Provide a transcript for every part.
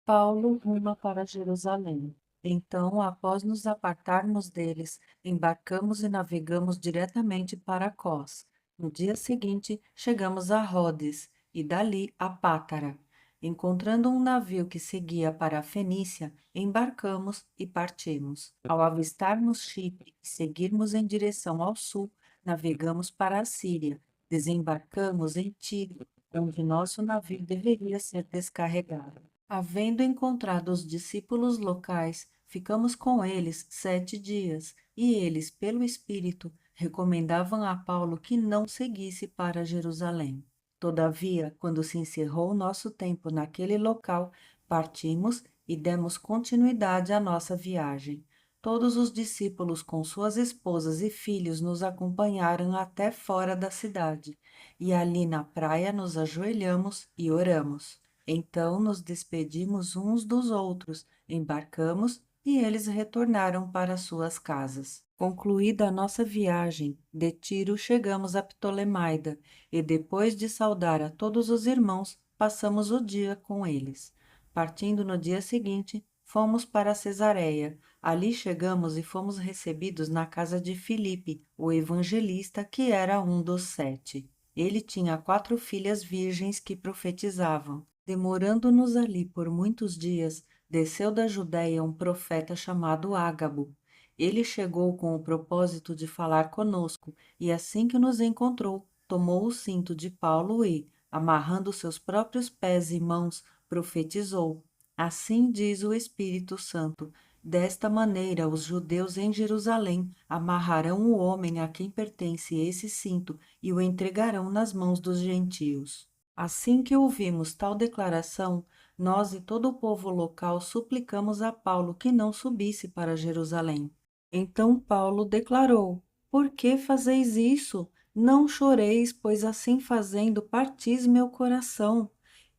Paulo ruma para Jerusalém. Então, após nos apartarmos deles, embarcamos e navegamos diretamente para Cós. No dia seguinte, chegamos a Rodes e dali a Pátara. Encontrando um navio que seguia para a Fenícia, embarcamos e partimos. Ao avistarmos Chipre e seguirmos em direção ao sul, navegamos para a Síria. Desembarcamos em Tiro, onde nosso navio deveria ser descarregado. Havendo encontrado os discípulos locais, ficamos com eles 7 dias, e eles, pelo Espírito, recomendavam a Paulo que não seguisse para Jerusalém. Todavia, quando se encerrou o nosso tempo naquele local, partimos e demos continuidade à nossa viagem. Todos os discípulos com suas esposas e filhos nos acompanharam até fora da cidade, e ali na praia nos ajoelhamos e oramos. Então nos despedimos uns dos outros, embarcamos e eles retornaram para suas casas. Concluída a nossa viagem, de Tiro chegamos a Ptolemaida e depois de saudar a todos os irmãos, passamos o dia com eles. Partindo no dia seguinte, fomos para Cesareia. Ali chegamos e fomos recebidos na casa de Filipe, o evangelista, que era um dos 7. Ele tinha 4 filhas virgens que profetizavam. Demorando-nos ali por muitos dias, desceu da Judéia um profeta chamado Ágabo. Ele chegou com o propósito de falar conosco, e assim que nos encontrou, tomou o cinto de Paulo e, amarrando seus próprios pés e mãos, profetizou. Assim diz o Espírito Santo: desta maneira os judeus em Jerusalém amarrarão o homem a quem pertence esse cinto e o entregarão nas mãos dos gentios. Assim que ouvimos tal declaração, nós e todo o povo local suplicamos a Paulo que não subisse para Jerusalém. Então Paulo declarou: por que fazeis isso? Não choreis, pois assim fazendo partis meu coração.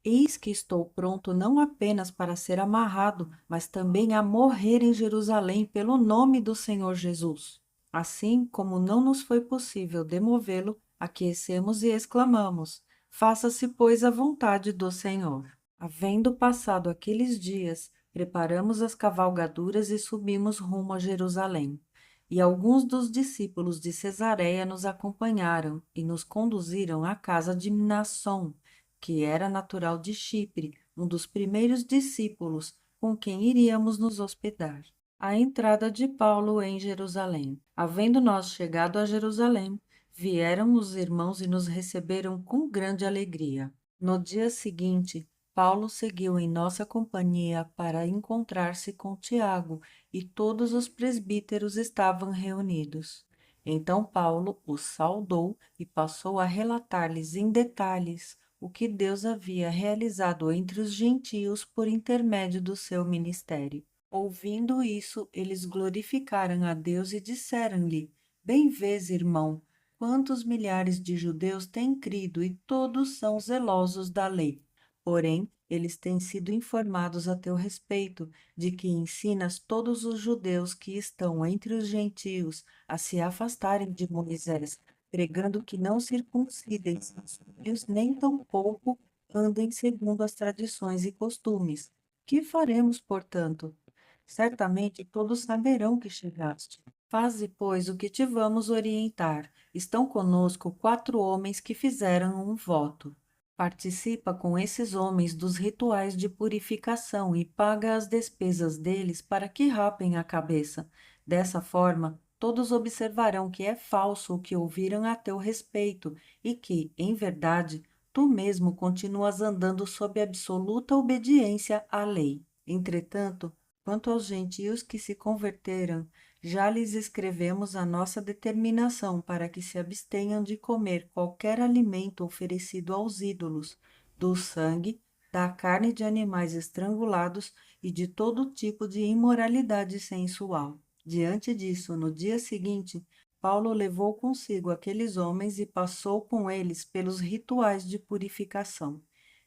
Eis que estou pronto não apenas para ser amarrado, mas também a morrer em Jerusalém pelo nome do Senhor Jesus. Assim como não nos foi possível demovê-lo, aquecemos e exclamamos: faça-se, pois, a vontade do Senhor. Havendo passado aqueles dias, preparamos as cavalgaduras e subimos rumo a Jerusalém. E alguns dos discípulos de Cesareia nos acompanharam e nos conduziram à casa de Mnason, que era natural de Chipre, um dos primeiros discípulos com quem iríamos nos hospedar. A entrada de Paulo em Jerusalém. Havendo nós chegado a Jerusalém, vieram os irmãos e nos receberam com grande alegria. No dia seguinte, Paulo seguiu em nossa companhia para encontrar-se com Tiago, e todos os presbíteros estavam reunidos. Então Paulo os saudou e passou a relatar-lhes em detalhes o que Deus havia realizado entre os gentios por intermédio do seu ministério. Ouvindo isso, eles glorificaram a Deus e disseram-lhe: bem vês, irmão, quantos milhares de judeus têm crido e todos são zelosos da lei. Porém, eles têm sido informados a teu respeito, de que ensinas todos os judeus que estão entre os gentios a se afastarem de Moisés, pregando que não circuncidem seus filhos, nem tampouco andem segundo as tradições e costumes. Que faremos, portanto? Certamente todos saberão que chegaste. Faze, pois, o que te vamos orientar. Estão conosco 4 homens que fizeram um voto. Participa com esses homens dos rituais de purificação e paga as despesas deles para que rapem a cabeça. Dessa forma, todos observarão que é falso o que ouviram a teu respeito e que, em verdade, tu mesmo continuas andando sob absoluta obediência à lei. Entretanto, quanto aos gentios que se converteram, já lhes escrevemos a nossa determinação para que se abstenham de comer qualquer alimento oferecido aos ídolos, do sangue, da carne de animais estrangulados e de todo tipo de imoralidade sensual. Diante disso, no dia seguinte, Paulo levou consigo aqueles homens e passou com eles pelos rituais de purificação.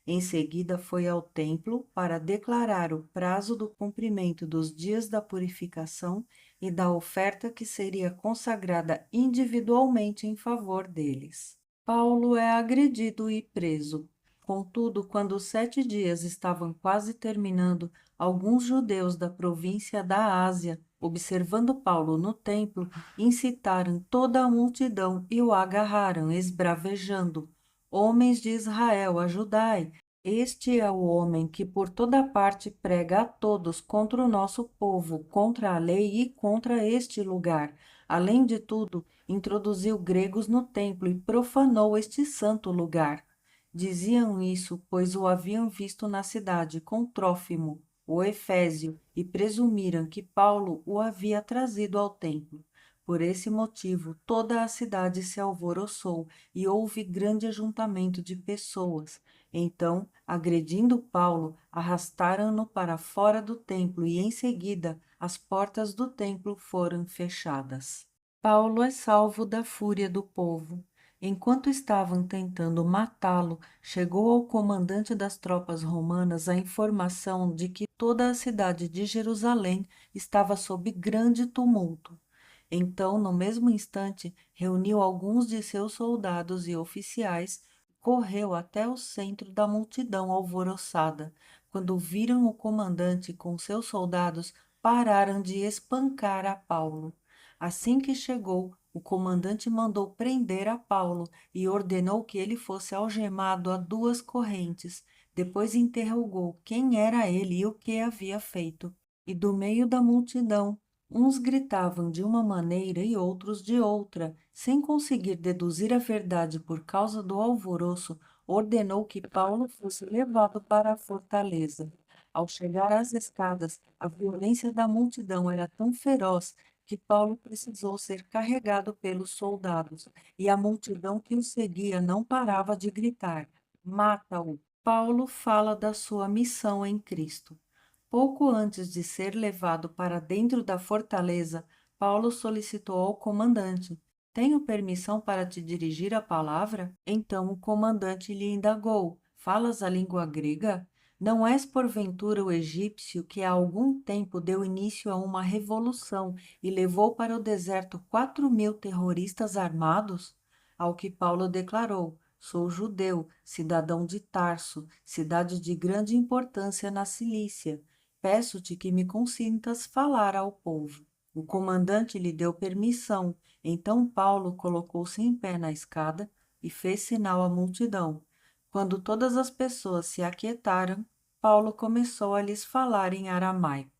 Em seguida, foi ao templo para declarar o prazo do cumprimento dos dias da purificação e da oferta que seria consagrada individualmente em favor deles. Paulo é agredido e preso. Contudo, quando os 7 dias estavam quase terminando, alguns judeus da província da Ásia, observando Paulo no templo, incitaram toda a multidão e o agarraram, esbravejando: Homens de Israel, ajudai! Este é o homem que por toda parte prega a todos contra o nosso povo, contra a lei e contra este lugar. Além de tudo, introduziu gregos no templo e profanou este santo lugar. Diziam isso, pois o haviam visto na cidade com Trófimo, o Efésio, e presumiram que Paulo o havia trazido ao templo. Por esse motivo, toda a cidade se alvoroçou e houve grande ajuntamento de pessoas. Então, agredindo Paulo, arrastaram-no para fora do templo e, em seguida, as portas do templo foram fechadas. Paulo é salvo da fúria do povo. Enquanto estavam tentando matá-lo, chegou ao comandante das tropas romanas a informação de que toda a cidade de Jerusalém estava sob grande tumulto. Então, no mesmo instante, reuniu alguns de seus soldados e oficiais, correu até o centro da multidão alvoroçada. Quando viram o comandante com seus soldados, pararam de espancar a Paulo. Assim que chegou, o comandante mandou prender a Paulo e ordenou que ele fosse algemado a 2 correntes. Depois interrogou quem era ele e o que havia feito. E do meio da multidão, uns gritavam de uma maneira e outros de outra. Sem conseguir deduzir a verdade por causa do alvoroço, ordenou que Paulo fosse levado para a fortaleza. Ao chegar às escadas, a violência da multidão era tão feroz que Paulo precisou ser carregado pelos soldados, e a multidão que o seguia não parava de gritar: Mata-o! Paulo fala da sua missão em Cristo. Pouco antes de ser levado para dentro da fortaleza, Paulo solicitou ao comandante: Tenho permissão para te dirigir a palavra? Então o comandante lhe indagou: Falas a língua grega? Não és porventura o egípcio que há algum tempo deu início a uma revolução e levou para o deserto 4.000 terroristas armados? Ao que Paulo declarou: Sou judeu, cidadão de Tarso, cidade de grande importância na Cilícia. Peço-te que me consintas falar ao povo. O comandante lhe deu permissão. Então Paulo colocou-se em pé na escada e fez sinal à multidão. Quando todas as pessoas se aquietaram, Paulo começou a lhes falar em aramaico.